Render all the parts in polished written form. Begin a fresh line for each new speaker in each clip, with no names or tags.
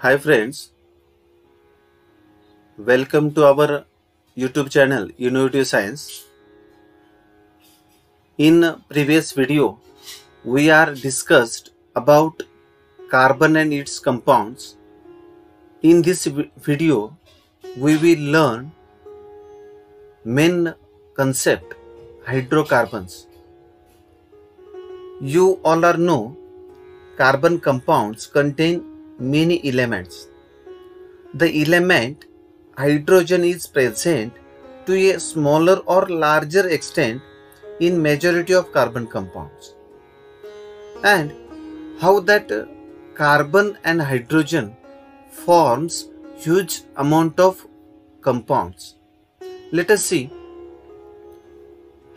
Hi friends, welcome to our YouTube channel Innovative Science. In previous video, we are discussed about carbon and its compounds. In this video, we will learn main concept hydrocarbons. You all know carbon compounds contain many elements. The element hydrogen is present to a smaller or larger extent in majority of carbon compounds. And how that carbon and hydrogen forms huge amount of compounds. Let us see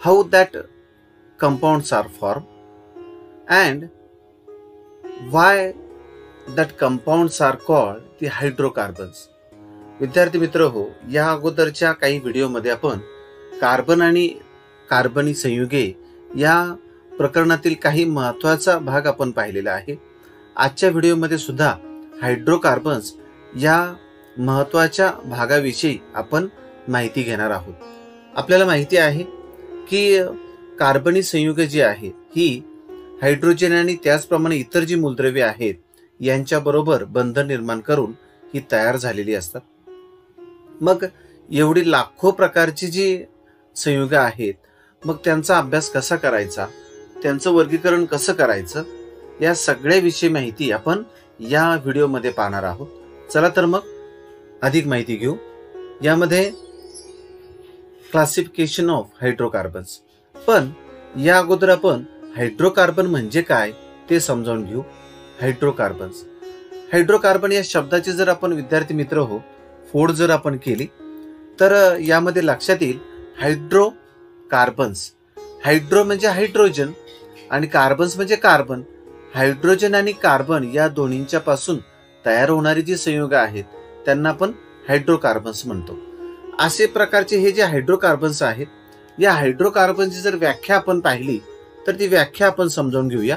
how that compounds are formed and why that compounds are called the hydrocarbons. विद्यार्थी मित्र हो, या अगोदरच्या काही व्हिडिओमध्ये आपण carbon आणि कार्बनी संयुगे या प्रकरणातील काही महत्त्वाचा भाग आपण पाहिलेला आहे. आजच्या व्हिडिओमध्ये सुद्धा हायड्रोकार्बन्स या महत्त्वाच्या भागाविषयी आपण माहिती घेणार आहोत. आपल्याला माहिती आहे की कार्बनी संयुगे जी आहेत ही हायड्रोजन आणि त्याचप्रमाणे इतर जी मूलद्रव्ये आहेत यांच्याबरोबर बंध निर्माण करून ही तयार झालेली असतात. मग एवढी लाखो प्रकारची जी संयुगे आहेत, मग त्यांचा अभ्यास कसा करायचा, त्यांचं वर्गीकरण कसं करायचं, या सगळ्याविषयी माहिती आपण या व्हिडिओमध्ये पाहणार आहोत. चला तर मग अधिक माहिती घेऊ. यामध्ये क्लासिफिकेशन ऑफ हायड्रोकार्बन्स. पण या अगोदर आपण हायड्रोकार्बन म्हणजे काय ते समजावून घेऊ. हायड्रोकार्बन या शब्दाची जर आपण विद्यार्थी मित्र हो फोड जर आपण केली तर यामध्ये लक्षात येईल हायड्रोकार्बन्स. हायड्रो म्हणजे हायड्रोजन आणि कार्बन्स म्हणजे कार्बन. हायड्रोजन आणि कार्बन या दोन्हींच्या पासून तयार होणारी जी संयुगे आहेत त्यांना आपण हायड्रोकार्बन्स म्हणतो. असे प्रकारचे हे जे हायड्रोकार्बन्स आहेत, या हायड्रोकार्बनची जर व्याख्या आपण पाहिली तर ती व्याख्या आपण समजावून घेऊया.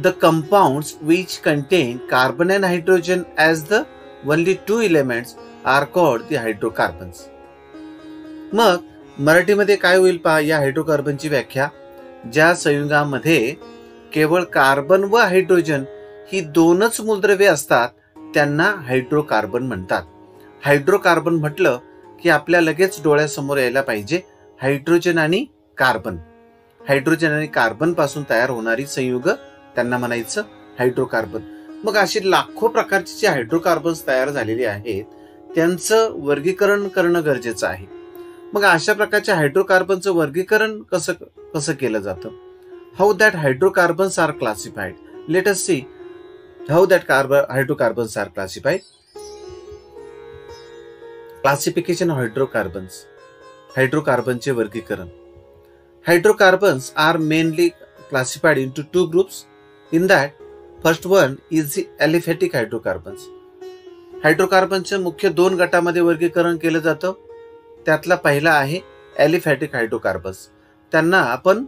The compounds which contain carbon and hydrogen as the only two elements are called the hydrocarbons. मग मराठीमध्ये काय होईल पहा. या हायड्रोकार्बनची व्याख्या, ज्या संयुगामध्ये केवळ कार्बन व हायड्रोजन ही दोनच मूलद्रव्ये असतात त्यांना हायड्रोकार्बन म्हणतात. हायड्रोकार्बन म्हटलं की आपल्या लगेच डोळ्यासमोर यायला पाहिजे हायड्रोजन आणि कार्बन. हायड्रोजन आणि कार्बन पासून तयार होणारी संयुग त्यांना म्हणायचं हायड्रोकार्बन. मग अशी लाखो प्रकारचे जे हायड्रोकार्बन्स तयार झालेले आहेत त्यांचं वर्गीकरण करणं गरजेचं आहे. मग अशा प्रकारच्या हायड्रोकार्बनचं वर्गीकरण कसं केलं जातं. How that hydrocarbons are classified. Let us see how that hydrocarbons are classified. Classification of hydrocarbons. हायड्रोकार्बनचे वर्गीकरण. Hydrocarbons are mainly classified into two groups. In that, first one is the aliphatic hydrocarbons. हायड्रोकार्बनचे मुख्य दोन गटामध्ये वर्गीकरण केलं जातं. त्यातला पहिला आहे ॲलिफॅटिक हायड्रोकार्बन्स. त्यांना आपण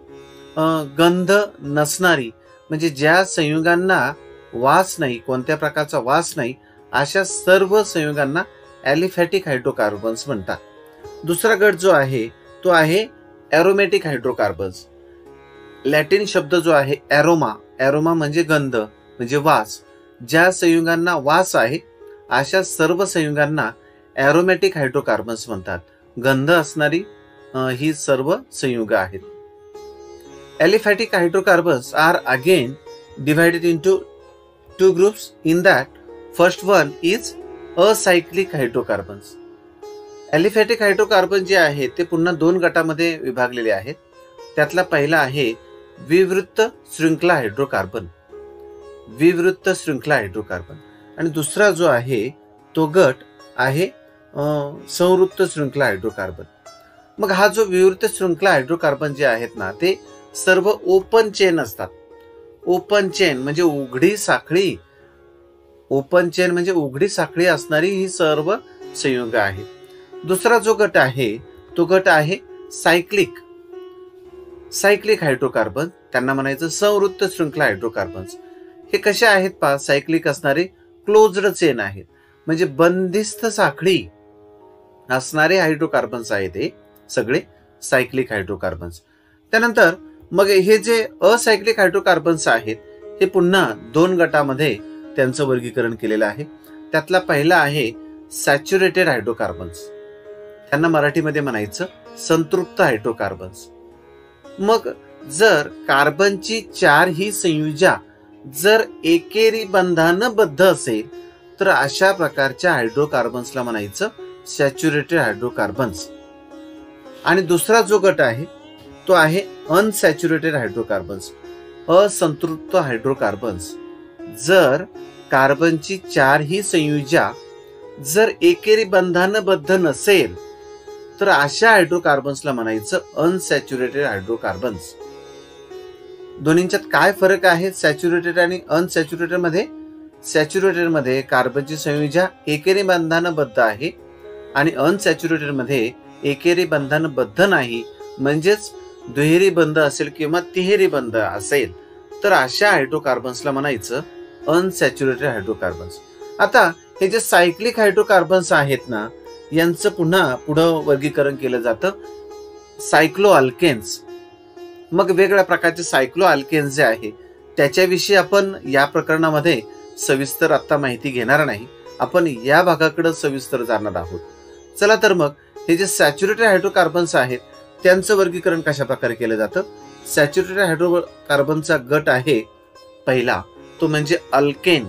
गंध नसणारी म्हणजे ज्या संयुगांना वास नाही, कोणत्या प्रकारचा वास नाही, अशा सर्व संयुगांना ॲलिफॅटिक हायड्रोकार्बन्स म्हणतात. दुसरा गट जो आहे तो आहे एरोमॅटिक हायड्रोकार्बन्स. लॅटिन शब्द जो आहे एरोमा. एरोमा म्हणजे गंध म्हणजे वास. ज्या संयुगांना वास आहे अशा सर्व संयुगांना एरोमॅटिक हायड्रोकार्बन्स म्हणतात. गंध असणारी ही सर्व संयुगे आहेत. Aliphatic hydrocarbons are again divided into two groups. In that first one is acyclic hydrocarbons. Aliphatic hydrocarbon जे आहे ते पुन्हा दोन गटामध्ये विभागलेले आहेत. त्यातला पहिला आहे विवृत्त शृंखला हायड्रोकार्बन. विवृत्त शृंखला हायड्रोकार्बन. आणि दुसरा जो आहे तो गट आहे संवृत्त शृंखला हायड्रोकार्बन. मग हा जो विवृत्त शृंखला हायड्रोकार्बन जे आहेत ना ते सर्व ओपन चेन असतात. ओपन चेन म्हणजे उघडी साखळी. ओपन चेन म्हणजे उघडी साखळी असणारी ही सर्व संयुगे आहेत. दुसरा जो गट आहे तो गट आहे सायक्लिक हायड्रोकार्बन. त्यांना म्हणायचं संवृत्त शृंखला हायड्रोकार्बन्स. हे कसे आहेत पहा. सायक्लिक असणारे क्लोज्ड चेन आहेत, म्हणजे बंदिस्त साखळी असणारे हायड्रोकार्बन्स आहेत हे सगळे सायक्लिक हायड्रोकार्बन्स. त्यानंतर मग हे जे असायक्लिक हायड्रोकार्बन्स आहेत हे पुन्हा 2 गटामध्ये त्यांचं वर्गीकरण केलेलं आहे. त्यातला पहिला आहे सॅच्युरेटेड हायड्रोकार्बन्स, त्यांना मराठीमध्ये म्हणायचं संतृप्त हायड्रोकार्बन्स. मग जर कार्बनची 4 ही संयुजा जर एकेरी बंधानं बद्ध असेल तर अशा प्रकारच्या हायड्रोकार्बन्सला म्हणायचं सॅच्युरेटेड हायड्रोकार्बन्स. आणि दुसरा जो गट आहे तो आहे अनसॅच्युरेटेड हायड्रोकार्बन्स, असंतृप्त हायड्रोकार्बन्स. जर कार्बनची 4 ही संयुजा जर एकेरी बंधानं बद्ध नसेल तर अशा हायड्रोकार्बन्सला म्हणायचं अनसॅच्युरेटेड हायड्रोकार्बन्स. दोन्हींच्यात काय फरक आहे सॅच्युरेटेड आणि अनसॅच्युरेटेड मध्ये? सॅच्युरेटेड मध्ये कार्बनची संयुजा एकेरी बंधानं बद्ध आहे आणि अनसॅच्युरेटेड मध्ये एकेरी बंधन बद्ध नाही, म्हणजेच दुहेरी बंध असेल किंवा तिहेरी बंध असेल तर अशा हायड्रोकार्बन्सला म्हणायचं अनसॅच्युरेटेड हायड्रोकार्बन्स. आता हे जे सायक्लिक हायड्रोकार्बन्स आहेत ना यांचं पुन्हा पुढं वर्गीकरण केलं जातं सायक्लो अल्केन्स. मग वेगवेगळ्या प्रकारचे सायक्लो अल्केन्स जे आहे त्याच्याविषयी आपण या प्रकरणामध्ये सविस्तर आता माहिती घेणार नाही, आपण या भागाकडे सविस्तर जाणार आहोत. चला तर मग हे जे सॅच्युरेटेड हायड्रोकार्बन्स आहेत त्यांचं वर्गीकरण कशा प्रकारे केलं जातं? सॅच्युरेटेड हायड्रोकार्बनचा गट आहे पहिला तो म्हणजे अल्केन.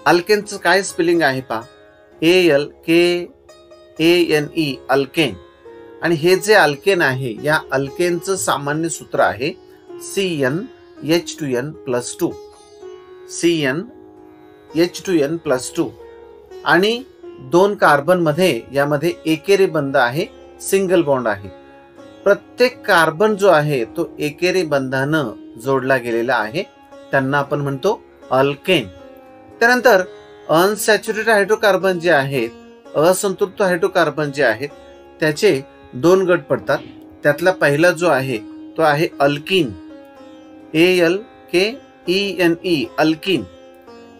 अल्केनचं काय स्पेलिंग आहे पहा, ALKANE अल्केन. आणि हे जे अल्केन आहे या अल्केनचं सामान्य सूत्र आहे CnH2n+2, CnH2n+2. आणि 2 कार्बन मध्ये यामध्ये एकेरी बंध आहे, सिंगल बॉन्ड आहे. प्रत्येक कार्बन जो आहे तो एकेरी बंधानं जोडला गेलेला आहे, त्यांना आपण म्हणतो अल्केन. त्यानंतर अनसॅच्युरेटेड हायड्रोकार्बन जे आहेत, असंतृप्त हायड्रोकार्बन जे आहेत त्याचे 2 गट पडतात. त्यातला पहिला जो आहे तो आहे अल्कीन, ALKENE अल्कीन.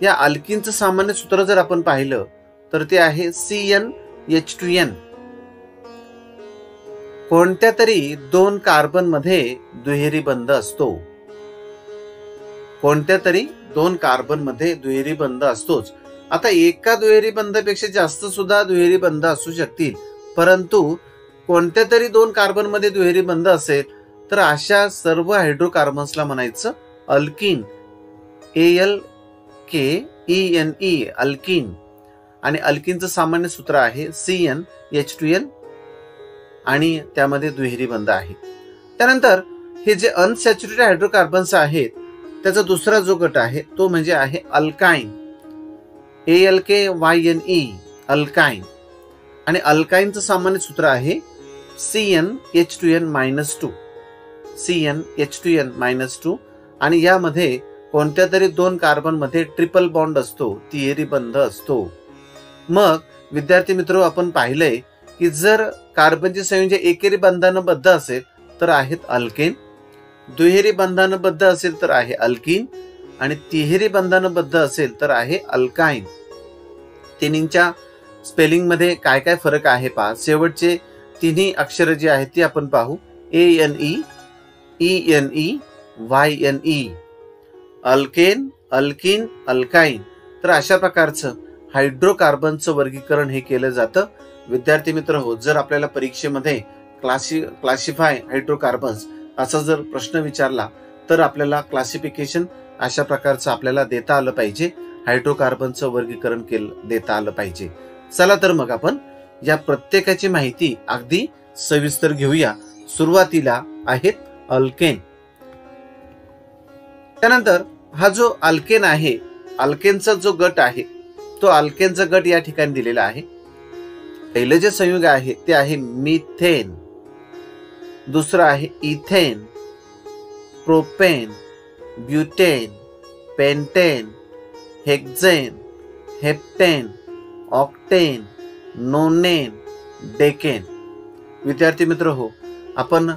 या अल्कीनचं सामान्य सूत्र जर आपण पाहिलं तर ते आहे CnH2n. कोणत्या तरी 2 कार्बन मध्ये दुहेरी बंध असतो, कोणत्या तरी 2 कार्बन मध्ये दुहेरी बंध असतोच. आता एका दुहेरी बंधापेक्षा जास्त सुद्धा दुहेरी बंध असू शकतील, परंतु कोणत्या तरी 2 कार्बन मध्ये दुहेरी बंध असेल तर अशा सर्व हायड्रोकार्बन्सला म्हणायचं अल्कीन, ALKENE अल्कीन. आणि अल्कीनचं सामान्य सूत्र आहे CnH2n आणि त्यामध्ये दुहेरी बंध आहे. त्यानंतर हे जे अनसॅच्युरेटेड हायड्रोकार्बन्स आहेत त्याचा दुसरा जो गट आहे तो म्हणजे आहे अल्काइन, ALKYNE अल्काइन. आणि अल्काइनचं सामान्य सूत्र आहे CnH2n-2, CnH2n-2. आणि यामध्ये कोणत्या तरी 2 कार्बन मध्ये ट्रिपल बॉन्ड असतो, तिहेरी बंध असतो. मग विद्यार्थी मित्र आपण पाहिलंय की जर कार्बनची संयुजा एकेरी बंधानं बद्ध असेल तर आहेत अल्केन, दुहेरी बंधानं बद्ध असेल तर आहे अल्कीन आणि तिहेरी बंधानं बद्ध असेल तर आहे अल्काइन. तिन्हींच्या स्पेलिंग मध्ये काय काय फरक आहे पहा. शेवटचे तिन्ही अक्षर जे आहेत ती आपण पाहू, ANE, ENE, YNE, alkane, alkyne, alkyne. तर अशा प्रकारचं हायड्रोकार्बनचं वर्गीकरण हे केलं जातं. विद्यार्थी मित्र हो, जर आपल्याला परीक्षेमध्ये क्लासिफाय हायड्रोकार्बन्स असा जर प्रश्न विचारला तर आपल्याला क्लासिफिकेशन अशा प्रकारचं आपल्याला देता आलं पाहिजे, हायड्रोकार्बनचं वर्गीकरण देता आलं पाहिजे. चला तर मग आपण या प्रत्येकाची माहिती अगदी सविस्तर घेऊया. सुरुवातीला आहेत अल्केन. त्यानंतर हा जो अल्केन आहे, अल्केनचा जो गट आहे तो अल्केनचा गट या ठिकाणी दिलेला आहे. पहिलं जे संयुग आहे ते आहे मिथेन, दुसरं आहे ethane, propane, butane, pentane, hexane, heptane, octane, nonane, decane. विद्यार्थी मित्र हो, आपण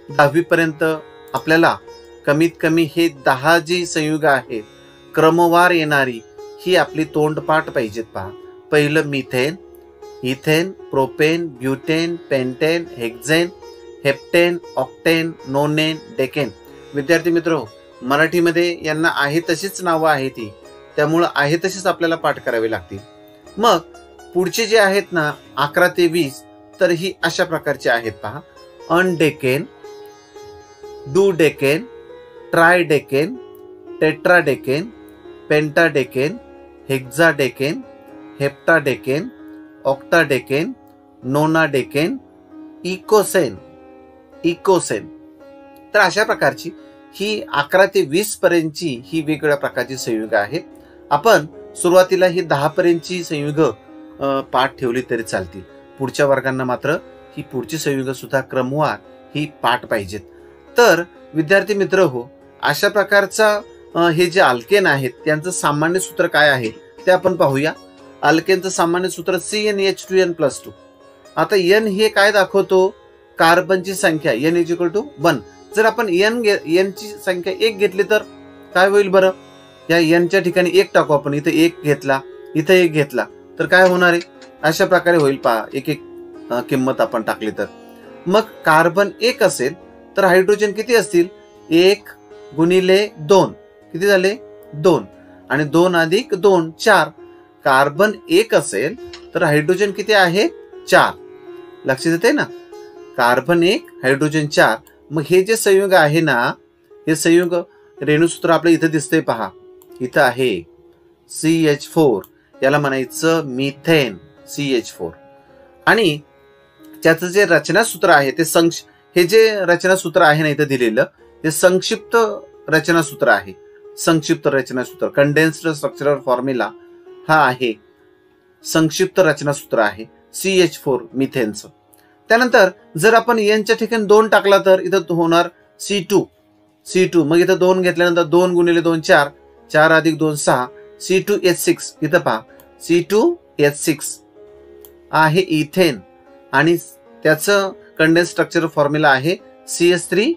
10वी पर्यंत आपल्याला कमीत कमी हे 10 जी संयुग आहेत क्रमवार येणारी ही आपली तोंडपाठ पाहिजेत पहा. पहिलं methane, ethane, propane, butane, pentane, hexane, heptane, octane, nonane, decane. विद्यार्थी मित्र, मराठीमध्ये यांना आहे तशीच नावं आहेत ती, त्यामुळं आहे तशीच आपल्याला पाठ करावी लागतील. मग पुढचे जे आहेत ना 11 ते 20, तर ही अशा प्रकारचे आहेत पहा. अनडेकेन, डुडेकेन, ट्रायडेकेन, टेट्राडेकेन, पेंटाडेकेन, हेक्झाडेकेन, हेप्टाडेकेन, ऑक्टाडेकेन, नोनाडेकेन, इकोसेन. तर अशा प्रकारची ही 11 ते 20 पर्यंतची ही वेगवेगळ्या प्रकारची संयुग आहेत. आपण सुरुवातीला ही 10 पर्यंतची संयुग पाठ ठेवली तरी चालतील. पुढच्या वर्गांना मात्र ही पुढची संयुग सुद्धा क्रमवार ही पाठ पाहिजेत. तर विद्यार्थी मित्र हो, अशा प्रकारचा हे जे अल्केन आहेत त्यांचं सामान्य सूत्र काय आहे ते आपण पाहूया. अल्केनचं सामान्य सूत्र CnH2n+2. आता n हे काय दाखवतो? कार्बनची संख्या n = 1. जर आपण n ची संख्या 1 घेतली तर काय होईल बरं? या n च्या ठिकाणी 1 टाकू आपण. इथे 1 घेतला, इथे 1 घेतला तर काय होणार आहे? अशा प्रकारे होईल पहा. एक किंमत आपण टाकली तर. मग कार्बन 1 असेल तर हायड्रोजन किती असतील? 1 × 2 किती झाले? 2. आणि 2 + 2 4. कार्बन 1 असेल तर हायड्रोजन किती आहे? 4. लक्षात येते ना? Carbon 1, hydrogen 4. मग हे जे संयुग आहे ना, हे संयुग रेणूसूत्र आपल्या इथे दिसतंय पहा. इथं आहे CH4. याला म्हणायचं मिथेन, CH4. आणि त्याचं जे रचनासूत्र आहे ते हे जे रचनासूत्र आहे ना इथं दिलेलं, ते संक्षिप्त रचनासूत्र आहे. संक्षिप्त रचनासूत्र, कंडेन्स्ड स्ट्रक्चरल फॉर्म्युला हा आहे. संक्षिप्त रचनासूत्र आहे CH4 मिथेनचं. त्यानंतर जर आपण n च्या ठिकाणी 2 टाकला तर इथं होणार C2. मग इथं 2 घेतल्यानंतर 2 × 2 4, 4 + 2 6, C2H6. इथं पहा C2H6 आहे इथेन आणि त्याचं कंडेन्स स्ट्रक्चर फॉर्म्युला आहे CH3.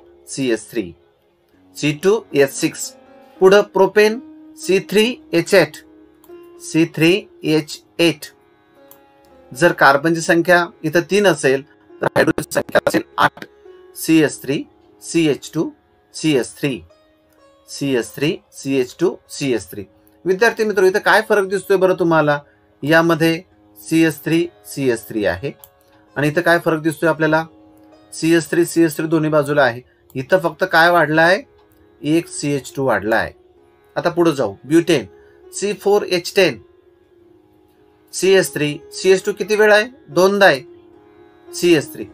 C2H6. पुढं प्रोपेन C3H8. जर कार्बनची संख्या इथं 3 असेल तर हायड्रोजनची संख्या असेल 8. CH3, CH2, CH3. विद्यार्थी मित्र, इथं काय फरक दिसतोय बरं तुम्हाला? यामध्ये CH3 आहे आणि इथं काय फरक दिसतोय आपल्याला? CH3 दोन्ही बाजूला आहे. इथं फक्त काय वाढला आहे? एक CH2 वाढला आहे. आता पुढे जाऊ. Butane C4H10. CH2 किती वेळा आहे? 2दा आहे. CH3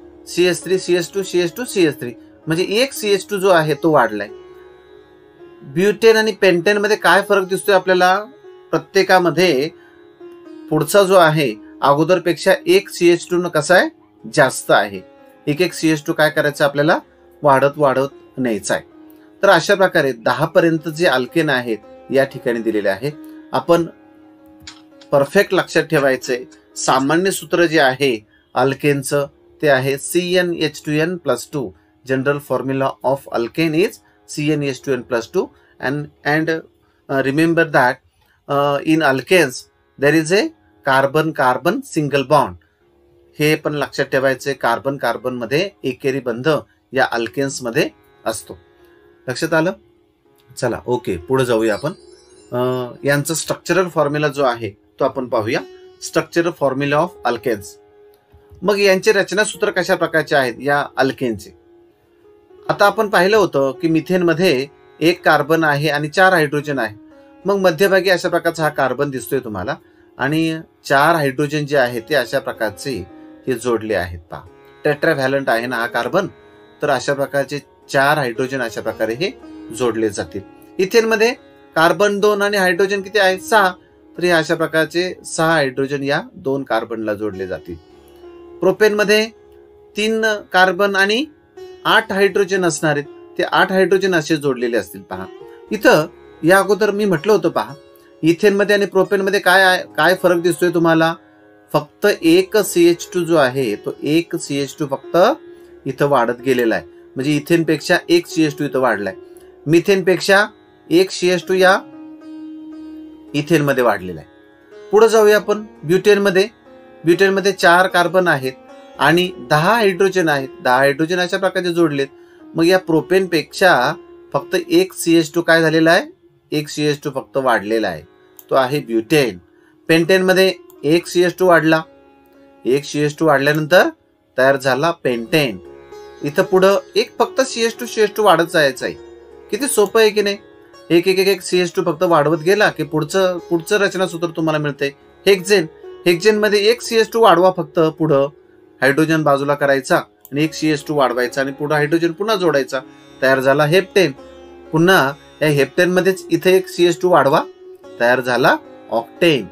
म्हणजे एक CH2 जो आहे तो वाढलाय. ब्युटेन आणि पेंटेन मध्ये काय फरक दिसतोय आपल्याला? प्रत्येकामध्ये पुढचा जो आहे अगोदरपेक्षा एक CH2 कसा आहे? जास्त आहे. एक CH2 काय करायचं आपल्याला? वाढत न्यायचा आहे. तर अशा प्रकारे 10 पर्यंत जे अल्केन आहेत या ठिकाणी दिलेले आहेत. आपण परफेक्ट लक्षात ठेवायचंय. सामान्य सूत्र जे आहे अल्केनचं ते आहे CnH2n+2. General formula of alkane is CnH2n+2 and remember that in alkanes there is a carbon single bond. हे पण लक्षात ठेवायचे. कार्बन मध्ये एकेरी बंध या अल्केन्स मध्ये असतो. लक्षात आलं? चला ओके, पुढे जाऊया आपण. यांचं स्ट्रक्चरल फॉर्म्युला जो आहे तो आपण पाहूया. Structural formula of alkanes. मग यांचे रचनासूत्र कशा प्रकारचे आहेत या अल्केनचे? आता आपण पाहिलं होतं की मिथेन मध्ये 1 कार्बन आहे आणि 4 हायड्रोजन आहे. मग मध्यभागी अशा प्रकारचा हा कार्बन दिसतोय तुम्हाला आणि 4 हायड्रोजन जे आहे ते अशा प्रकारचे हे जोडले आहेत पहा. टेट्राव्हॅलंट आहे ना हा कार्बन, तर अशा प्रकारचे 4 हायड्रोजन अशा प्रकारे हे जोडले जातील. इथेन मध्ये कार्बन 2 आणि हायड्रोजन किती आहे? 6. तर हे अशा प्रकारचे 6 हायड्रोजन या 2 कार्बनला जोडले जातील. प्रोपेन मध्ये 3 कार्बन आणि 8 हायड्रोजन असणार आहेत. ते 8 हायड्रोजन असे जोडलेले असतील पहा. इथं या अगोदर मी म्हटलं होतं पहा, इथेन मध्ये आणि प्रोपेन मध्ये काय फरक दिसतोय तुम्हाला? फक्त एक CH2 जो आहे तो एक CH2 फक्त इथं वाढत गेलेला आहे. म्हणजे इथेन पेक्षा एक CH2 इथं वाढलाय. मिथेन पेक्षा एक CH2 या इथेन मध्ये वाढलेला आहे. पुढे जाऊया आपण ब्युटेनमध्ये. ब्युटेनमध्ये 4 कार्बन आहेत आणि 10 हायड्रोजन आहेत. 10 हायड्रोजन अशा प्रकारे जोडलेत. मग या प्रोपेनपेक्षा फक्त एक CH2 काय झालेला आहे, एक CH2 फक्त वाढलेला आहे, तो आहे ब्युटेन. पेंटेनमध्ये एक CH2 वाढला. एक CH2 वाढल्यानंतर तयार झाला पेंटेन. इथं पुढं एक फक्त CH2 वाढत जायचं आहे. किती सोपं आहे की नाही. एक एक एक CH2 फक्त वाढवत गेला की पुढचं रचनासूत्र तुम्हाला मिळतंय हेक्झेन. हेक्झेन मध्ये एक CH2 वाढवा फक्त, पुढं हायड्रोजन बाजूला करायचा आणि एक CH2 वाढवायचा आणि पुढे हायड्रोजन पुन्हा जोडायचा, तयार झाला हेप्टेन. पुन्हा या हेप्टेन मध्येच इथे एक CH2 वाढवा, तयार झाला ऑक्टेन.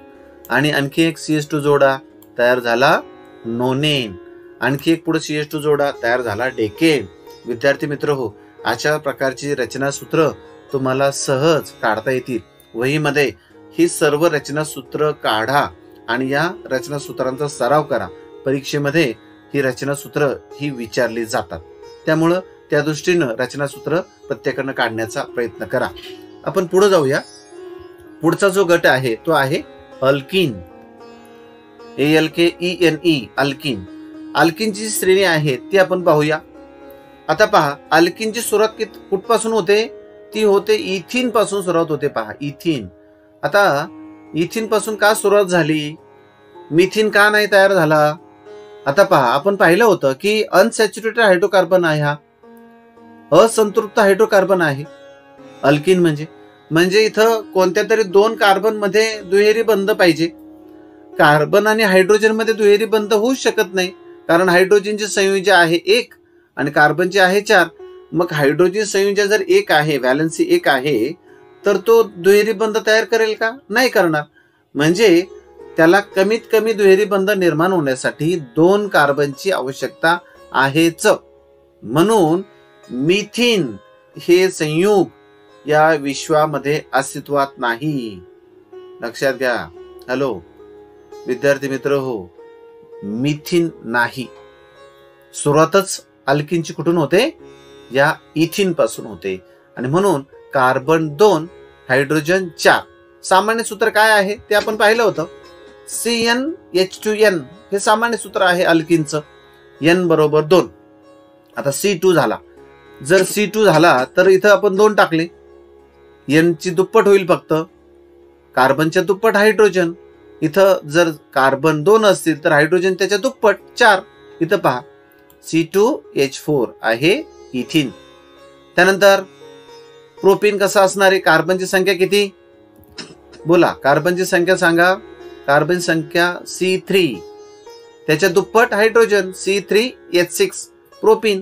आणि आणखी एक CH2 जोडा, तयार झाला नोनेन. आणखी एक पुढे CH2 जोडा, तयार झाला डेकेन. विद्यार्थी मित्र हो, अशा प्रकारची रचनासूत्र तुम्हाला सहज काढता येतील. वहीमध्ये ही सर्व रचनासूत्र काढा आणि या रचनासूत्रांचा सराव करा. परीक्षेमध्ये ही रचनासूत्र ही विचारली जातात. त्यामुळं त्या दृष्टीनं रचनासूत्र प्रत्येकानं काढण्याचा प्रयत्न करा. आपण पुढे जाऊया. पुढचा जो गट आहे तो आहे अल्किन. ALKENE alkene. अल्किनची श्रेणी आहे ती आपण पाहूया. आता पहा, अल्किनची सुरुवात कुठपासून होते, ती होते इथिन पासून सुरुवात होते. पहा इथिन. आता इथिन पासून का सुरुवात झाली, मिथिन का नाही तयार झाला. आता पहा, आपण पाहिलं होतं की अनसॅच्युरेटेड हायड्रोकार्बन आहे, हा असंतृप्त हायड्रोकार्बन आहे अल्किन. म्हणजे इथं कोणत्या तरी 2 कार्बन मध्ये दुहेरी बंध पाहिजे. कार्बन आणि हायड्रोजन मध्ये दुहेरी बंध होऊ शकत नाही, कारण हायड्रोजनची संयुजा आहे 1 आणि कार्बनची आहे 4. मग हायड्रोजन संयुजा जर 1 आहे, व्हॅलन्सी 1 आहे, तर तो दुहेरी बंध तयार करेल का, नाही करणार. म्हणजे त्याला कमीत कमी दुहेरी बंध निर्माण होण्यासाठी 2 कार्बनची आवश्यकता आहेच. म्हणून मिथिन हे संयुग या विश्वामध्ये अस्तित्वात नाही. लक्षात घ्या. हॅलो विद्यार्थी मित्र हो, मिथिन नाही. सुरुवातच अल्किनची कुठून होते, या इथिन पासून होते. आणि म्हणून कार्बन 2 हायड्रोजन 4. सामान्य सूत्र काय आहे ते आपण पाहिलं होतं. CnH2n हे सामान्य सूत्र आहे अल्किनचं. n बरोबर 2. आता C2 झाला. जर C2 झाला तर इथं आपण 2 टाकले, n ची दुप्पट होईल फक्त. कार्बनच्या दुप्पट हायड्रोजन. इथं जर कार्बन 2 असतील तर हायड्रोजन त्याच्या दुप्पट 4. इथं पहा C2H4 आहे इथिन. त्यानंतर प्रोपीन कसा असणार आहे, कार्बनची संख्या किती बोला, कार्बनची संख्या सांगा. कार्बन संख्या C3, त्याच्या दुप्पट hydrogen C3H6 propene.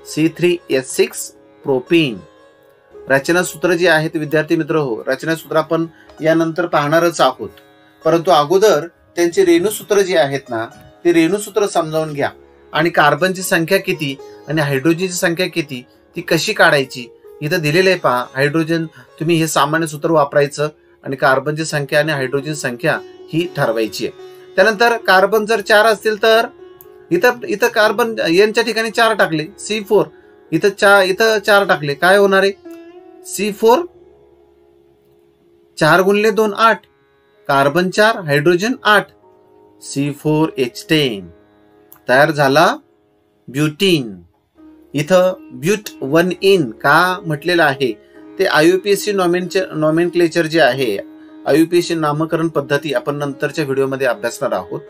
C3H6 propene. रचनासूत्र जी आहेत विद्यार्थी मित्र हो, रचनासूत्र आपण यानंतर पाहणारच आहोत, परंतु अगोदर त्यांची रेणूसूत्र जी आहेत ना, ती रेणूसूत्र समजावून घ्या. आणि कार्बनची संख्या किती आणि हायड्रोजनची संख्या किती ती कशी काढायची इथं दिलेलं आहे. पहा, हायड्रोजन तुम्ही हे सामान्य सूत्र वापरायचं आणि कार्बनची संख्या आणि हायड्रोजन संख्या ही ठरवायची आहे. त्यानंतर कार्बन जर 4 असतील तर इथं कार्बन एनच्या ठिकाणी 4 टाकले, C4. इथं 4 टाकले, काय होणार आहे, C4 4 गुणिले 2 8. कार्बन 4 हायड्रोजन 8, C4H10 तयार झाला ब्युटीन. इथं ब्यूट 1 का म्हटलेलं आहे ते IUPAC नॉमेनक्लेचर जे आहे, IUPAC नामकरण पद्धती आपण नंतरच्या व्हिडिओमध्ये अभ्यासणार आहोत.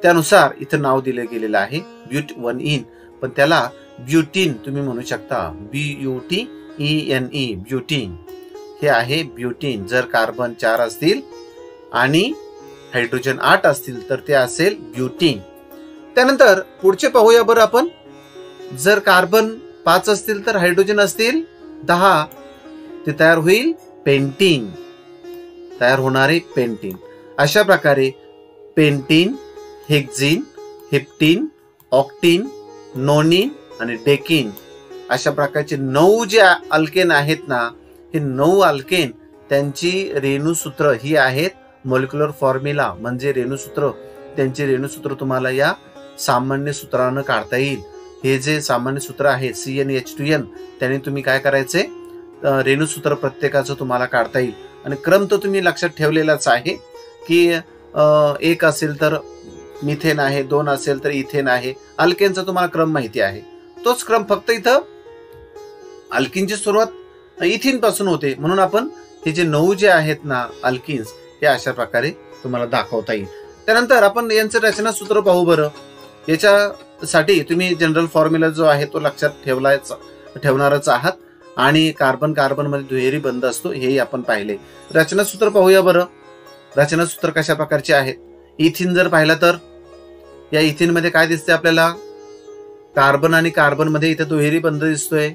त्यानुसार इथं नाव दिलं गेलेलं आहे ब्यूट 1 पण त्याला ब्युटीन तुम्ही म्हणू शकता, BUTENE ब्युटीन. हे आहे ब्युटीन. जर कार्बन 4 असतील आणि हायड्रोजन 8 असतील तर ते असेल ब्युटीन. त्यानंतर पुढचे पाहूया बरं आपण. जर कार्बन 5 असतील तर हायड्रोजन असतील 10, ते तयार होईल पेंटीन. तयार होणारे पेंटीन. अशा प्रकारे पेंटीन, हेक्झिन, हेप्टीन, ऑक्टीन, नोनिन आणि डेकिन अशा प्रकारचे 9 जे अल्केन आहेत ना, हे 9 अल्केन त्यांची रेणूसूत्र ही आहेत. मॉलिक्युलर फॉर्म्युला म्हणजे रेणूसूत्र, त्यांचे रेणूसूत्र तुम्हाला या सामान्य सूत्रानं काढता येईल. हे जे सामान्य सूत्र आहे CnH2n, त्याने तुम्ही काय करायचे, रेणूसूत्र प्रत्येकाचं तुम्हाला काढता येईल. आणि क्रम तो तुम्ही लक्षात ठेवलेलाच आहे की 1 असेल तर मिथेन आहे, 2 असेल तर इथेन आहे. अल्केनचा तुम्हाला क्रम माहिती आहे. तोच क्रम फक्त इथं अल्किनची सुरुवात इथिन पासून होते, म्हणून आपण हे जे 9 जे आहेत ना अल्किन्स हे अशा प्रकारे तुम्हाला दाखवता येईल. त्यानंतर आपण यांचं रचना सूत्र पाहू बरं. याच्यासाठी तुम्ही जनरल फॉर्म्युला जो आहे तो लक्षात ठेवणारच आहात आणि कार्बन कार्बन मध्ये दुहेरी बंध असतो हेही आपण पाहिले. रचना सूत्र पाहूया बरं. रचना सूत्र कशा प्रकारचे आहेत. इथिन जर पाहिलं तर या इथिन मध्ये काय दिसते आपल्याला, कार्बन आणि कार्बन मध्ये इथे दुहेरी बंध दिसतोय,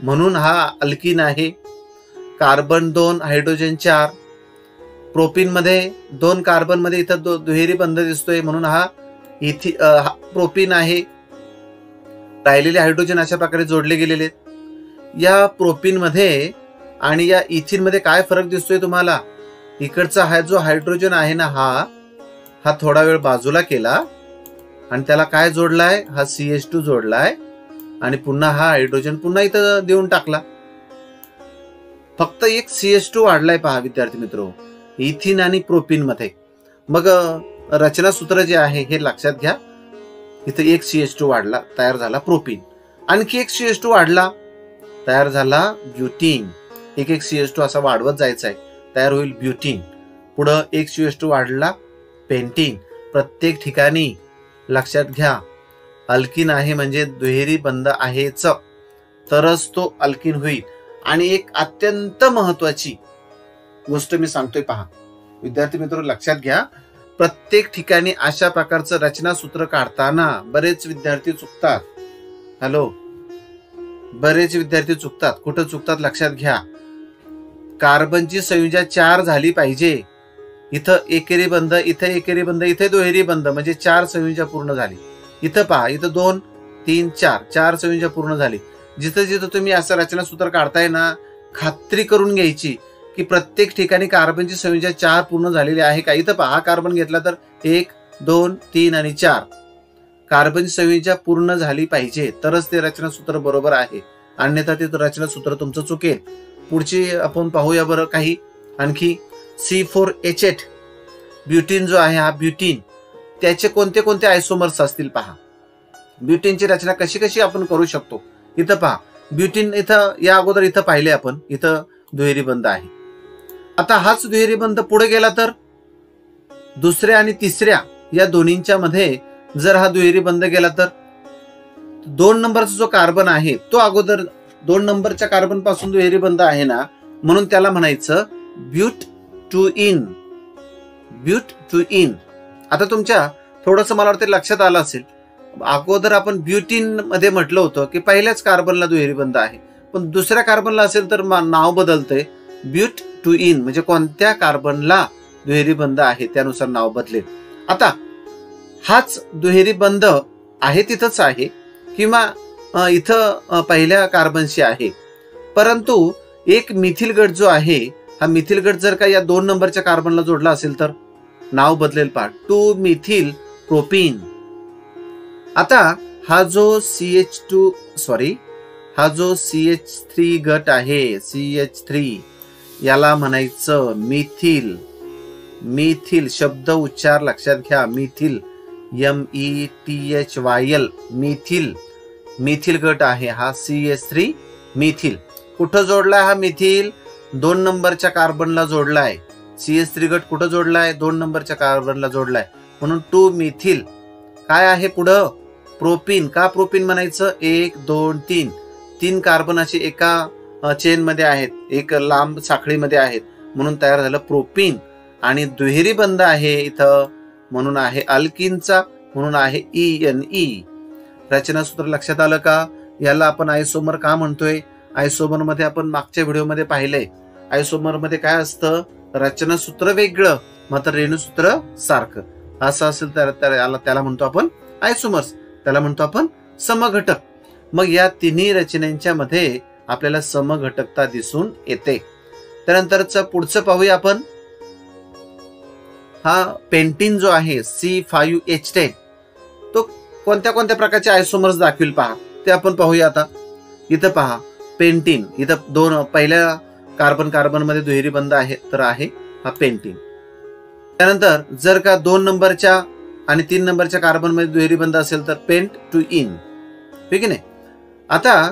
म्हणून हा अल्किन आहे. Carbon 2 hydrogen 4. प्रोपीन मध्ये 2 कार्बन मध्ये इथं दुहेरी बंध दिसतोय, म्हणून हा प्रोपीन आहे. राहिलेले हायड्रोजन अशा प्रकारे जोडले गेलेले. या प्रोपीन मध्ये आणि या इथिन मध्ये काय फरक दिसतोय तुम्हाला. इकडचा हा जो हायड्रोजन आहे ना हा थोडा वेळ बाजूला केला आणि त्याला काय जोडलाय, हा CH2 जोडलाय आणि पुन्हा हा हायड्रोजन पुन्हा इथं देऊन टाकला. फक्त एक CH2 वाढलाय पहा विद्यार्थी मित्र इथिन आणि प्रोपीन मध्ये. मग रचना सूत्र जे आहे हे लक्षात घ्या. इथं एक CH2 वाढला, तयार झाला प्रोपीन. आणखी एक CH2 वाढला, तयार झाला ब्युटीन. एक CH2 असा वाढवत जायचा आहे, तयार होईल ब्युटीन. पुढं एक CH2 वाढला, पेंटीन. प्रत्येक ठिकाणी लक्षात घ्या अल्किन आहे म्हणजे दुहेरी बंध आहेच, तरच तो अल्किन होईल. आणि एक अत्यंत महत्वाची गोष्ट मी सांगतोय पहा विद्यार्थी मित्र, लक्षात घ्या. प्रत्येक ठिकाणी अशा प्रकारचं रचना सूत्र काढताना बरेच विद्यार्थी चुकतात. बरेच विद्यार्थी चुकतात. कुठं चुकतात लक्षात घ्या. कार्बनची संयुजा 4 झाली पाहिजे. इथं एकेरी बंध, इथे एकेरी बंध, इथे दुहेरी बंध, म्हणजे 4 संयुजा पूर्ण झाली. इथं पहा, इथं 2 3 4 संयुजा पूर्ण झाली. जिथं जिथं तुम्ही असं रचना सूत्र काढताय ना, खात्री करून घ्यायची की प्रत्येक ठिकाणी कार्बनची संयुजा 4 पूर्ण झालेली आहे का. इथं पहा, कार्बन घेतला तर 1 2 3 आणि 4 कार्बनची संयुजा पूर्ण झाली पाहिजे, तरच ते रचना सूत्र बरोबर आहे. अन्यथा ते रचना सूत्र तुमचं चुकेल. पुढची आपण पाहूया बरं काही आणखी. C4H8 ब्युटीन जो आहे, हा ब्युटीन, त्याचे कोणते कोणते आयसोमर्स असतील पहा. ब्युटीनची रचना कशी कशी आपण करू शकतो. इथं पहा, ब्युटीन इथं या अगोदर इथं पाहिले आपण, इथं दुहेरी बंध आहे. आता हाच दुहेरी बंध पुढे गेला तर दुसऱ्या आणि तिसऱ्या या दोन्हींच्या मध्ये जर हा दुहेरी बंध गेला तर 2 नंबरचा जो कार्बन आहे तो अगोदर 2 नंबरच्या कार्बन पासून दुहेरी बंध आहे ना, म्हणून त्याला म्हणायचं ब्यूट टू इन. आता तुमच्या थोडंसं मला वाटतं लक्षात आलं असेल, अगोदर आपण ब्युटीन मध्ये म्हटलं होतं की पहिल्याच कार्बनला दुहेरी बंध आहे, पण दुसऱ्या कार्बनला असेल तर नाव बदलतंय. ब्यूट टू इन म्हणजे कोणत्या कार्बनला दुहेरी बंध आहे त्यानुसार नाव बदलेल. आता हाच दुहेरी बंध आहे तिथंच आहे किंवा इथं पहिल्या कार्बनशी आहे, परंतु एक मिथिल गट जो आहे, हा मिथिल गट जर का या 2 नंबरच्या कार्बनला जोडला असेल तर नाव बदलेल पहा, 2 मिथिल प्रोपीन. आता हा जो CH3 गट आहे, CH3, याला म्हणायचं मिथिल. शब्द उच्चार लक्षात घ्या. मिथिल, METHYL, मिथिल गट आहे हा CH3 मिथिल. कुठं जोडलाय हा मिथिल? 2 नंबरच्या कार्बनला जोडलाय. CH3 गट कुठं जोडलाय? 2 नंबरच्या कार्बनला जोडलाय, म्हणून 2 मिथिल. काय आहे पुढं? प्रोपीन. का प्रोपीन म्हणायचं? 1 2 3 3 कार्बन अशी एका चेन मध्ये आहेत, एक लांब साखळीमध्ये आहेत, म्हणून तयार झालं प्रोपीन. आणि दुहेरी बंध आहे इथं, म्हणून आहे अल्किनचा, म्हणून आहे ENE. रचना सूत्र लक्षात आलं का? याला आपण आयसोमर का म्हणतोय? आयसोमर मध्ये आपण मागच्या व्हिडिओमध्ये पाहिलंय, आयसोमर मध्ये काय असतं? रचना सूत्र वेगळं मात्र रेणुसूत्र सारखं असं असेल तर त्याला म्हणतो आपण आयसोमर्स, त्याला म्हणतो आपण समघटक. मग या तिन्ही रचनांच्या मध्ये आपल्याला समघटकता दिसून येते. त्यानंतरच पुढचं पाहूया आपण. हा पेंटीन जो आहे C5H10, तो कोणत्या कोणत्या प्रकारचे आयसोमर्स दाखवेल पहा, ते आपण पाहूया. आता इथं पहा पेंटीन, इथं 2 पहिल्या कार्बन कार्बन मध्ये दुहेरी बंध आहे तर आहे हा पेंटीन. त्यानंतर जर का 2 नंबरच्या आणि 3 नंबरच्या कार्बन मध्ये दुहेरी बंध असेल तर पेंट टू इन. ठीक आहे नाही. आता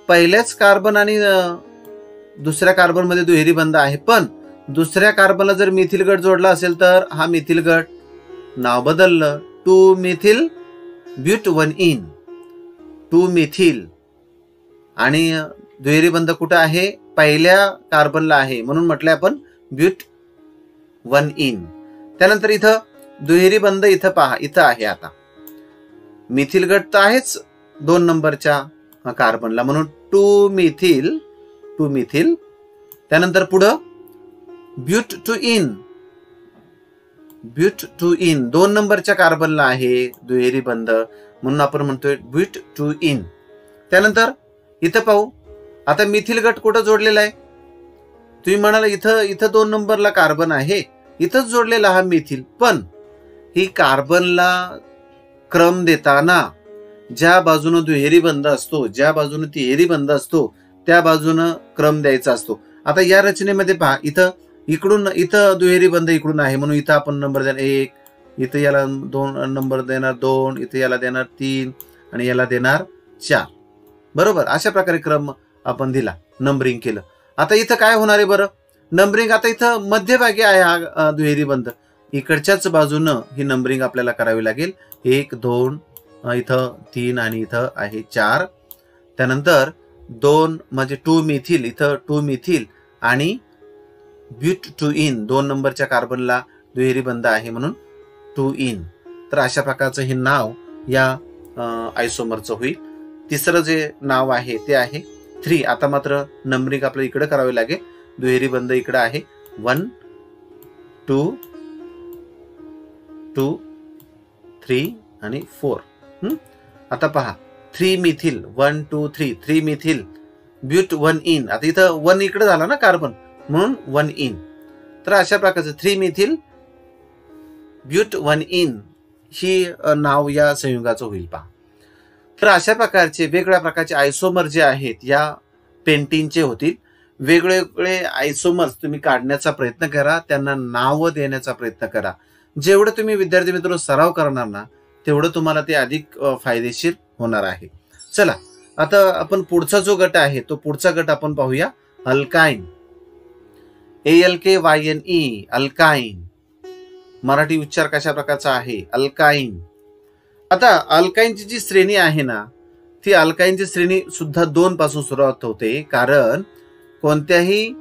पहिल्याच कार्बन आणि दुसऱ्या कार्बन मध्ये दुहेरी बंध आहे, पण दुसऱ्या कार्बनला जर मिथिल गट जोडला असेल तर हा मिथिल गट नाव बदललं 2 मिथिल ब्यूट 1 इन. 2 मिथिल आणि दुहेरी बंध कुठं आहे? पहिल्या कार्बनला आहे, म्हणून म्हटलं आपण ब्यूट 1 इन. त्यानंतर इथं दुहेरी बंध इथं पहा, इथं आहे. आता मिथिल गट तर आहेच 2 नंबरच्या कार्बनला, म्हणून 2 मिथिल. त्यानंतर पुढं ब्यूट टू इन 2 नंबरच्या कार्बनला आहे दुहेरी बंध, म्हणून आपण म्हणतोय ब्यूट टू इन. त्यानंतर इथं पाहू, आता मिथिल गट कुठं जोडलेला आहे? तुम्ही म्हणाला इथं 2 नंबरला कार्बन आहे, इथंच जोडलेला हा मिथिल. पण ही कार्बनला क्रम देताना ज्या बाजूने दुहेरी बंध असतो, ज्या बाजूने तिहेरी बंध असतो, त्या बाजूने क्रम द्यायचा असतो. आता या रचनेमध्ये पहा, इथं दुहेरी बंध इकडून आहे, म्हणून इथं आपण नंबर देणार 1, इथं याला 2 नंबर देणार 2, इथं याला देणार 3 आणि याला देणार 4. बरोबर, अशा प्रकारे क्रम आपण दिला, नंबरिंग केलं. आता इथं काय होणार आहे बरं? नंबरिंग आता इथं मध्यभागी आहे हा दुहेरी बंध, इकडच्याच बाजूनं ही नंबरिंग आपल्याला करावी लागेल. 1 2 इथं 3 आणि इथं आहे 4. त्यानंतर 2 म्हणजे 2 मिथिल, इथं 2 मिथिल आणि ब्यूट टू इन 2 नंबरच्या कार्बनला दुहेरी बंध आहे म्हणून 2 इन. तर अशा प्रकारचं हे नाव या आयसोमरचं होईल. तिसरं जे नाव आहे ते आहे 3. आता मात्र नंबरिंग आपल्याला इकडे करावी लागेल. दुहेरी बंध इकडे आहे 1 2 2 3 आणि 4. आता पहा 3 मिथिल 1 2 3 मिथिल ब्यूट 1 इन. आता इथं 1 इकडे झाला ना कार्बन, म्हणून 1 इन. तर अशा प्रकारचं 3 मिथिल ब्यूट 1 इन ही नाव या संयुगाचं होईल पहा. तर अशा प्रकारचे वेगवेगळ्या प्रकारचे आयसोमर जे आहेत या पेंटीनचे होतील. वेगवेगळे आयसोमर्स तुम्ही काढण्याचा प्रयत्न करा, त्यांना नाव देण्याचा प्रयत्न करा. जेवढं तुम्ही विद्यार्थी मित्र सराव करणार ना, तेवढं तुम्हाला ते अधिक फायदेशीर होणार आहे. चला आता आपण पुढचा जो गट आहे तो पुढचा गट आपण पाहूया, अल्काइन. ALKYNE alkyne. मराठी उच्चार कशा प्रकारचा आहे? अल्काइन. आता अल्काइनची जी श्रेणी आहे ना, ती अल्काइनची श्रेणी सुद्धा 2 पासून सुरुवात होते, कारण कोणत्याही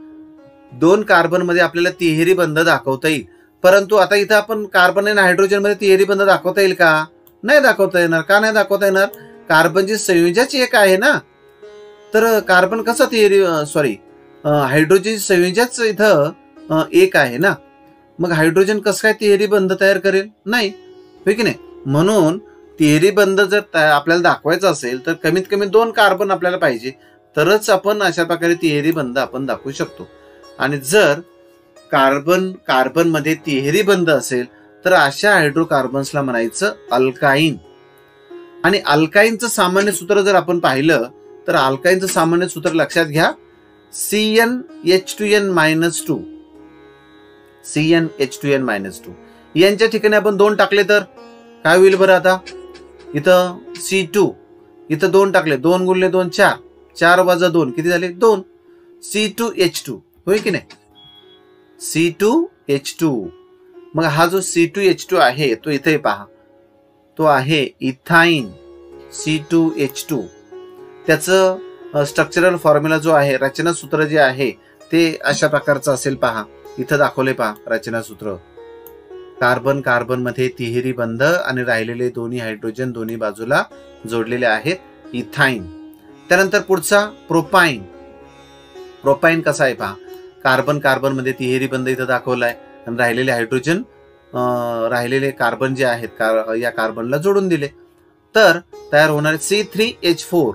2 कार्बन मध्ये आपल्याला तिहेरी बंध दाखवता येईल. परंतु आता इथं आपण कार्बन आणि हायड्रोजन मध्ये तिहेरी बंध दाखवता येईल का? नाही दाखवता येणार. का नाही दाखवता येणार? कार्बनची संयोजच एक आहे ना. तर कार्बन कसा हायड्रोजनची संयोजच इथं एक आहे ना. मग हायड्रोजन कसं काय तिहेरी बंध तयार करेल? नाही, होय की नाही. म्हणून तिहेरी बंध जर आपल्याला दाखवायचा असेल तर कमीत कमी 2 कार्बन आपल्याला पाहिजे, तरच आपण अशा प्रकारे तिहेरी बंध आपण दाखवू शकतो. आणि जर कार्बन मध्ये तिहेरी बंध असेल तर अशा हायड्रोकार्बन्सला म्हणायचं अल्काइन. आणि अल्काइनचं सामान्य सूत्र जर आपण पाहिलं तर अल्काइनचं सामान्य सूत्र लक्षात घ्या, CnH2n-2. CnH2n-2 यांच्या ठिकाणी आपण 2 टाकले तर काय होईल बरं? आता इथं C2, इथं 2 टाकले, 2 गुणिले 2 4, 4 वजा 2 किती झाले? 2. C2H2 होय की नाही? C2H2. मग हा जो C2H2 आहे तो इथे पहा, तो आहे इथाइन C2H2. त्याचं स्ट्रक्चरल फॉर्म्युला जो आहे, रचना सूत्र जे आहे ते अशा प्रकारचं असेल पहा. इथं दाखवले पहा रचना सूत्र. कार्बन कार्बन मध्ये तिहेरी बंध आणि राहिलेले दोन्ही हायड्रोजन दोन्ही बाजूला जोडलेले आहेत, इथाइन. त्यानंतर पुढचा प्रोपाइन. प्रोपाइन कसा आहे पहा, कार्बन कार्बन मध्ये तिहेरी बंध इथं दाखवलाय आणि राहिलेले हायड्रोजन राहिलेले कार्बन जे आहेत या कार्बनला जोडून दिले, तर तयार होणारे C3H4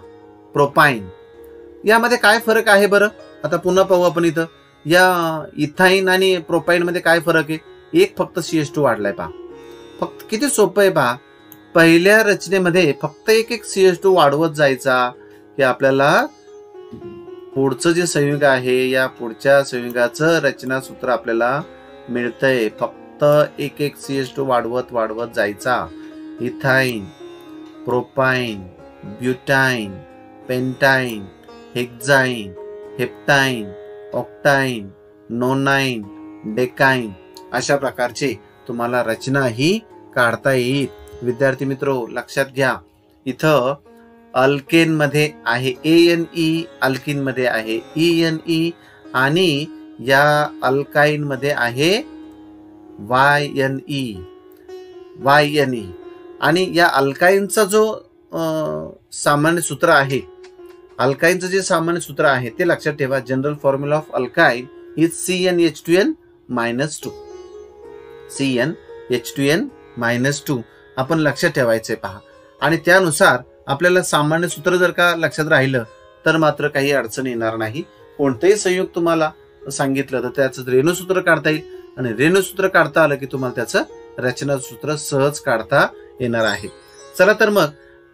प्रोपाइन. यामध्ये काय फरक आहे बरं? आता पुन्हा पाहू आपण. इथं या इथाइन आणि प्रोपाइन मध्ये काय फरक आहे? एक फक्त CH2 वाढलाय पहा. फक्त किती सोपं आहे पहा. पहिल्या रचनेमध्ये फक्त एक CH2 वाढवत जायचा, हे आपल्याला पुढचं जे संयुग आहे या पुढच्या संयुगाचं रचना सूत्र आपल्याला मिळतंय. फक्त एक एक CH2 वाढवत वाढवत जायचा. इथाईन, प्रोपाईन, ब्युटाईन, पेंटाईन, हेक्साईन, हेप्टाईन, ऑक्टाईन, नोनाईन, डेकाईन अशा प्रकारचे तुम्हाला रचना ही काढता येईल. विद्यार्थी मित्रो लक्षात घ्या, इथं अल्केन मध्ये आहे ANE, अल्किन मध्ये आहे ENE आणि या अल्काईन मध्ये आहे YNE. आणि या अल्काईनचा जो सामान्य सूत्र आहे, अल्काईनचं जे सामान्य सूत्र आहे ते लक्षात ठेवा. General formula of अल्काईन is CnH2n-2. CnH2n-2 आपण लक्षात ठेवायचंय पहा. आणि त्यानुसार आपल्याला सामान्य सूत्र जर का लक्षात राहिलं तर मात्र काही अडचण येणार नाही. कोणतंही संयुग तुम्हाला सांगितलं तर त्याचं रेणुसूत्र काढता येईल आणि रेणुसूत्र काढता आलं की तुम्हाला त्याचं रचनासूत्र सहज काढता येणार आहे. चला तर मग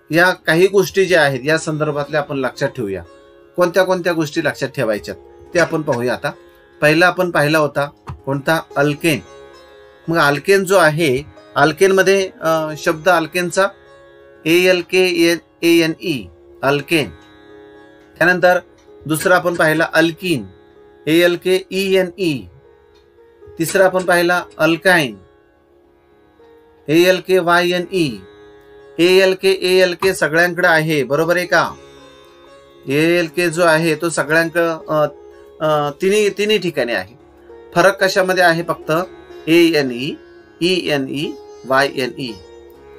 या काही गोष्टी ज्या आहेत या संदर्भातल्या आपण लक्षात ठेवूया. कोणत्या कोणत्या गोष्टी लक्षात ठेवायच्यात ते आपण पाहूया. आता पहिला आपण पाहिला होता कोणता? अल्केन. मग अल्केन जो आहे, अल्केन मध्ये शब्द अल्केनचा ALKANE, अल्केन. त्यानंतर दुसरा आपण पाहिला अल्किन, ALKENE. तिसरा आपण पाहिला अल्काईन, ALKYNE. ALK सगळ्यांकडे आहे, बरोबर आहे का? ALK जो आहे तो सगळ्यांकडे तिन्ही ठिकाणी आहे. फरक कशामध्ये आहे? फक्त ANE, ENE, YNE.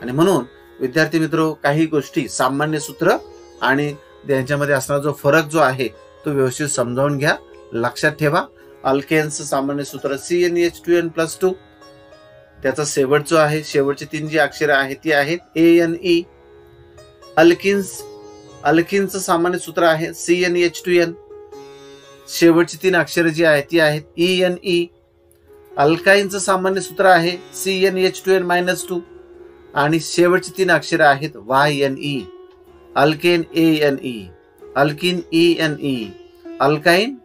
आणि म्हणून विद्यार्थी मित्रो काही गोष्टी सामान्य सूत्र आणि त्यांच्यामध्ये असणारा जो फरक जो आहे तो व्यवस्थित समजावून घ्या, लक्षात ठेवा. अल्केन्सचं सामान्य सूत्र CnH2n+2. त्याचा शेवट जो आहे, शेवटची 3 जी अक्षरे आहेत ती आहेत ANE. अल्किनचं सामान्य सूत्र आहे CnH2n. शेवटची 3 अक्षरे जी आहेत ती आहेत ENE. अल्काईनचं सामान्य सूत्र आहे CnH2n-2 आणि शेवटची 3 अक्षरे आहेत YNE. Alkane ANE, alkene ENE, अल्काईन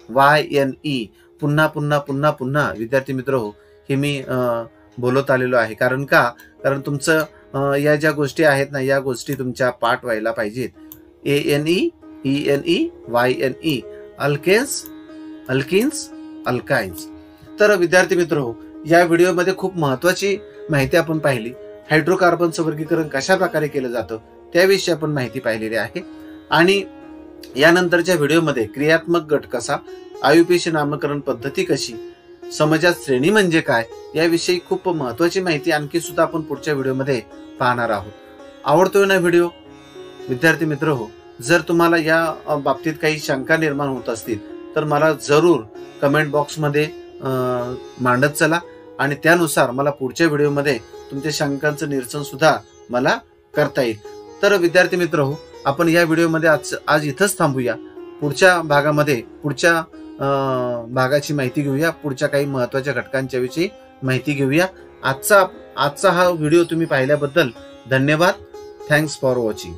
YNE. पुन्हा पुन्हा पुन्हा पुन्हा विद्यार्थी मित्र हो हे मी बोलत आलेलो आहे. कारण तुमचं या ज्या गोष्टी आहेत ना या गोष्टी तुमच्या पाठ व्हायला पाहिजेत. ANE, ENE, YNE, alkenes, alkynes. तर विद्यार्थी मित्र हो या व्हिडिओमध्ये खूप महत्वाची माहिती आपण पाहिली. हायड्रोकार्बनचं वर्गीकरण कशा प्रकारे केलं जातं त्याविषयी आपण माहिती पाहिलेली आहे. आणि यानंतरच्या व्हिडिओमध्ये क्रियात्मक गट कसा, IUPAC नामकरण पद्धती कशी, समजात श्रेणी म्हणजे काय याविषयी खूप महत्वाची माहिती आणखी सुद्धा आपण पुढच्या व्हिडिओमध्ये पाहणार आहोत. आवडतोय ना व्हिडिओ? विद्यार्थी मित्र हो जर तुम्हाला या बाबतीत काही शंका निर्माण होत असतील तर मला जरूर कमेंट बॉक्समध्ये मांडत चला आणि त्यानुसार मला पुढच्या व्हिडिओमध्ये तुमच्या शंकांचं निरसन सुद्धा मला करता येईल. तर विद्यार्थी मित्र हो आपण या व्हिडिओमध्ये आज इथंच थांबूया. पुढच्या भागामध्ये पुढच्या भागाची माहिती घेऊया, पुढच्या काही महत्वाच्या घटकांच्या विषयी माहिती घेऊया. आजचा हा व्हिडिओ तुम्ही पाहिल्याबद्दल धन्यवाद. Thanks for watching.